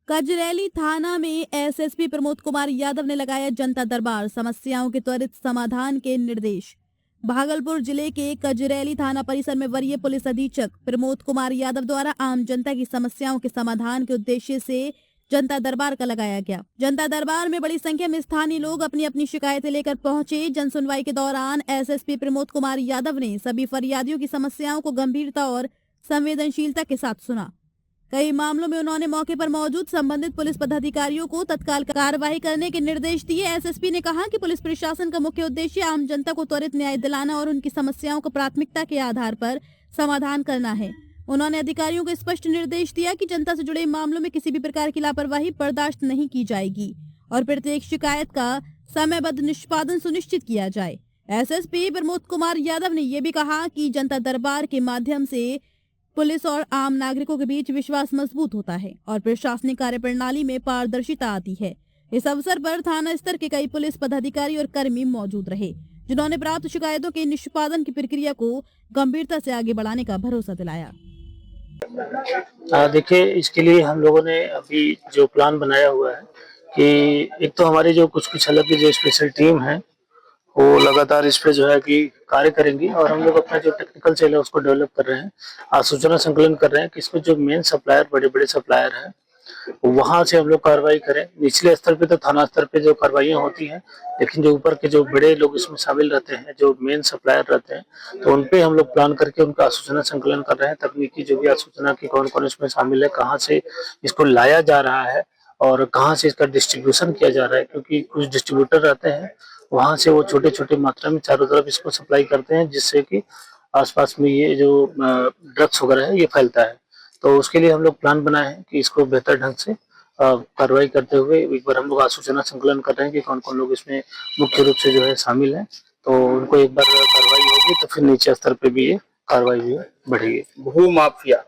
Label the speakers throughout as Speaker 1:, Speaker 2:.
Speaker 1: कजरैली थाना में एसएसपी प्रमोद कुमार यादव ने लगाया जनता दरबार, समस्याओं के त्वरित समाधान के निर्देश। भागलपुर जिले के कजरैली थाना परिसर में वरीय पुलिस अधीक्षक प्रमोद कुमार यादव द्वारा आम जनता की समस्याओं के समाधान के उद्देश्य से जनता दरबार का लगाया गया। जनता दरबार में बड़ी संख्या में स्थानीय लोग अपनी अपनी शिकायतें लेकर पहुंचे। जन सुनवाई के दौरान एसएसपी प्रमोद कुमार यादव ने सभी फरियादियों की समस्याओं को गंभीरता और संवेदनशीलता के साथ सुना। कई मामलों में उन्होंने मौके पर मौजूद संबंधित पुलिस पदाधिकारियों को तत्काल कार्रवाई करने के निर्देश दिए। एसएसपी ने कहा कि पुलिस प्रशासन का मुख्य उद्देश्य आम जनता को त्वरित न्याय दिलाना और उनकी समस्याओं को प्राथमिकता के आधार पर समाधान करना है। उन्होंने अधिकारियों को स्पष्ट निर्देश दिया कि जनता से जुड़े मामलों में किसी भी प्रकार की लापरवाही बर्दाश्त नहीं की जाएगी और प्रत्येक शिकायत का समयबद्ध निष्पादन सुनिश्चित किया जाए। एसएसपी प्रमोद कुमार यादव ने यह भी कहा कि जनता दरबार के माध्यम से पुलिस और आम नागरिकों के बीच विश्वास मजबूत होता है और प्रशासनिक कार्यप्रणाली में पारदर्शिता आती है। इस अवसर पर थाना स्तर के कई पुलिस पदाधिकारी और कर्मी मौजूद रहे, जिन्होंने प्राप्त शिकायतों के निष्पादन की प्रक्रिया को गंभीरता से आगे बढ़ाने का भरोसा दिलाया।
Speaker 2: देखिए, इसके लिए हम लोगों ने अभी जो प्लान बनाया हुआ है कि एक तो हमारी जो कुछ अलग की जो स्पेशल टीम है वो लगातार इस पे जो है कि कार्य करेंगी और हम लोग अपना जो टेक्निकल सेल है उसको डेवलप कर रहे हैं, सूचना संकलन कर रहे हैं कि इसमें जो मेन सप्लायर बड़े-बड़े सप्लायर हैं वहां से हम लोग कार्रवाई करें। निचले स्तर पे तो थाना स्तर पे जो कार्रवाइयां होती हैं, लेकिन जो ऊपर के जो बड़े लोग इसमें शामिल रहते हैं, जो मेन सप्लायर रहते हैं, तो उन पे हम लोग प्लान करके उनका सूचना संकलन कर रहे हैं। तकनीकी जो भी सूचना की कौन-कौन इसमें शामिल है, कहाँ से इसको लाया जा रहा है और कहाँ से इसका डिस्ट्रीब्यूशन किया जा रहा है, क्योंकि कुछ डिस्ट्रीब्यूटर रहते हैं वहां से वो छोटे-छोटे मात्रा में चारों तरफ इसको सप्लाई करते हैं, जिससे कि आसपास में ये जो ड्रग्स वगैरह है ये फैलता है। तो उसके लिए हम लोग प्लान बनाए हैं कि इसको बेहतर ढंग से कार्रवाई करते हुए एक बार हम लोग सूचना संकलन कर रहे हैं कि कौन-कौन लोग इसमें मुख्य रूप से जो है शामिल हैं। तो उनको एक बार कार्रवाई होगी तो फिर नीचे स्तर पे भी ये कार्रवाई भी बढ़ेगी।
Speaker 3: भू माफिया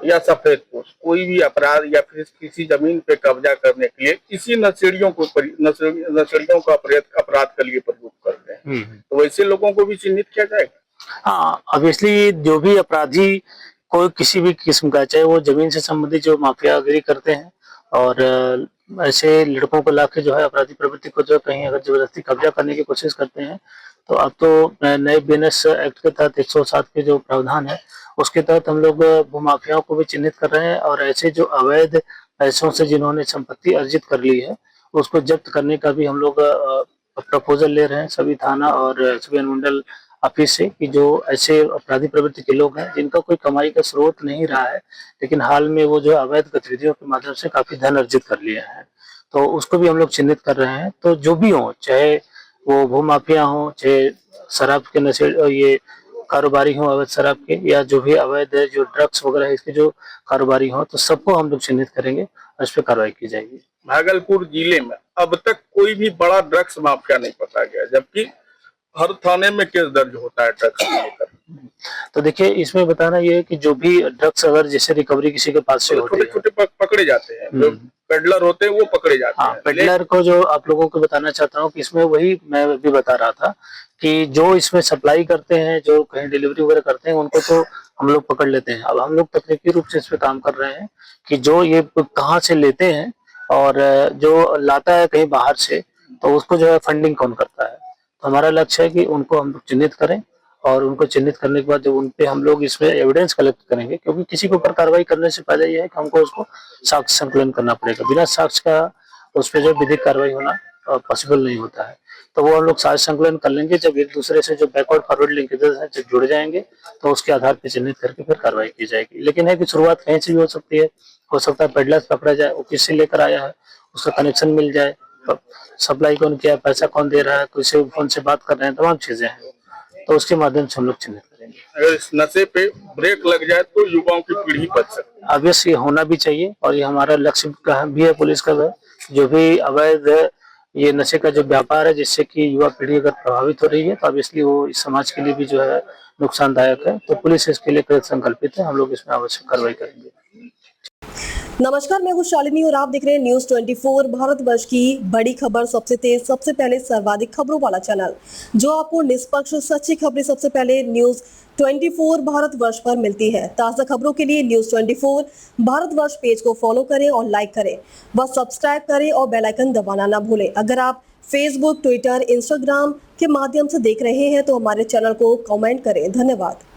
Speaker 3: या सफेदपोश कोई भी अपराध या फिर किसी जमीन पे कब्जा करने के लिए इसी नशेड़ियों का अपराध के लिए प्रयोग करते हैं, तो वैसे लोगों को भी चिन्हित किया जाएगा।
Speaker 2: हाँ, ऑब्वियसली जो भी अपराधी कोई किसी भी किस्म का, चाहे वो जमीन से संबंधित जो माफियागिरी करते हैं और ऐसे लड़कों को लाके जो है अपराधी प्रवृत्ति को जो कहीं अगर जबरदस्ती कब्जा करने की कोशिश करते हैं, तो अब तो नए बीएनएस एक्ट के तहत 107 के जो प्रावधान है उसके तहत हम लोग भूमाफियाओं को भी चिन्हित कर रहे हैं और ऐसे जो अवैध पैसों से जिन्होंने संपत्ति अर्जित कर ली है उसको जब्त करने का भी हम लोग प्रपोजल ले रहे हैं सभी थाना और सभी अनुमंडल ऑफिस से कि जो ऐसे अपराधी प्रवृत्ति के लोग हैं जिनका कोई कमाई का स्रोत नहीं रहा है, लेकिन हाल में वो जो अवैध गतिविधियों के माध्यम से काफी धन अर्जित कर लिया है, तो उसको भी हम लोग चिन्हित कर रहे हैं। तो जो भी हो, चाहे वो भूमाफिया हो, चाहे शराब के नशे ये कारोबारी हो अवैध शराब के, या जो भी अवैध जो ड्रग्स वगैरह है इसके जो कारोबारी हो, तो सबको हम लोग चिन्हित करेंगे और इस पर कार्रवाई की जाएगी।
Speaker 3: भागलपुर जिले में अब तक कोई भी बड़ा ड्रग्स माफिया नहीं पकड़ा गया, जबकि हर थाने में केस दर्ज होता है ड्रग्स को लेकर।
Speaker 2: तो देखिए, इसमें बताना ये है कि जो भी ड्रग्स अगर जैसे रिकवरी किसी के पास से होती है,
Speaker 3: छोटे पकड़े जाते हैं, जो पेडलर होते हैं वो पकड़े जाते हैं।
Speaker 2: पेडलर को जो आप लोगों को बताना चाहता हूँ कि इसमें वही मैं भी बता रहा था कि जो इसमें सप्लाई करते हैं, जो कहीं डिलीवरी वगैरह करते हैं, उनको तो हम लोग पकड़ लेते हैं। अब हम लोग तकनीकी रूप से इस पे काम कर रहे हैं कि जो ये कहाँ से लेते हैं और जो लाता है कहीं बाहर से, तो उसको जो है फंडिंग कौन करता है। तो हमारा लक्ष्य है कि उनको हम लोग चिन्हित करें और उनको चिन्हित करने के बाद जब उनपे हम लोग इसमें एविडेंस कलेक्ट करेंगे, क्योंकि किसी के ऊपर कार्रवाई करने से पहले ये है कि हमको उसको साक्ष्य संकलन करना पड़ेगा। बिना साक्ष्य का उस पर जो विधिक कार्रवाई होना पॉसिबल नहीं होता है। तो वो हम लोग साक्ष्य संकलन कर लेंगे, जब एक दूसरे से जो बैकवर्ड फॉरवर्ड लिंकेजेस हैं जब जुड़ जाएंगे तो उसके आधार पर चिन्हित करके फिर कार्रवाई की जाएगी। लेकिन है कि शुरुआत कहीं से भी हो सकती है, हो सकता है पेडलर पकड़ा जाए, वो किससे लेकर आया है उसका कनेक्शन मिल जाए, सप्लाई कौन किया, पैसा कौन दे रहा है, किसी फोन से बात कर रहे हैं, तमाम चीजें हैं, तो उसके माध्यम से हम लोग चिन्हित करेंगे।
Speaker 3: अगर इस नशे पे ब्रेक लग जाए तो युवाओं की पीढ़ी बच सकती है।
Speaker 2: ऑब्वियस ये होना भी चाहिए और ये हमारा लक्ष्य भी है पुलिस का, जो भी अवैध ये नशे का जो व्यापार है जिससे कि युवा पीढ़ी अगर प्रभावित हो रही है तो ऑब्वियसली वो इस समाज के लिए भी जो है नुकसानदायक है। तो पुलिस इसके लिए कृत संकल्पित है, हम लोग इसमें आवश्यक कार्रवाई करेंगे।
Speaker 4: नमस्कार, मैं हूँ शालिनी और आप देख रहे हैं न्यूज 24 भारतवर्ष की बड़ी खबर, सबसे तेज, सबसे पहले, सर्वाधिक खबरों वाला चैनल जो आपको निष्पक्ष सच्ची खबरें सबसे पहले न्यूज 24 भारतवर्ष पर मिलती है। ताज़ा खबरों के लिए न्यूज 24 भारतवर्ष पेज को फॉलो करें और लाइक करें, व सब्सक्राइब करें और बेल आइकन दबाना ना भूलें। अगर आप फेसबुक, ट्विटर, इंस्टाग्राम के माध्यम से देख रहे हैं तो हमारे चैनल को कमेंट करें। धन्यवाद।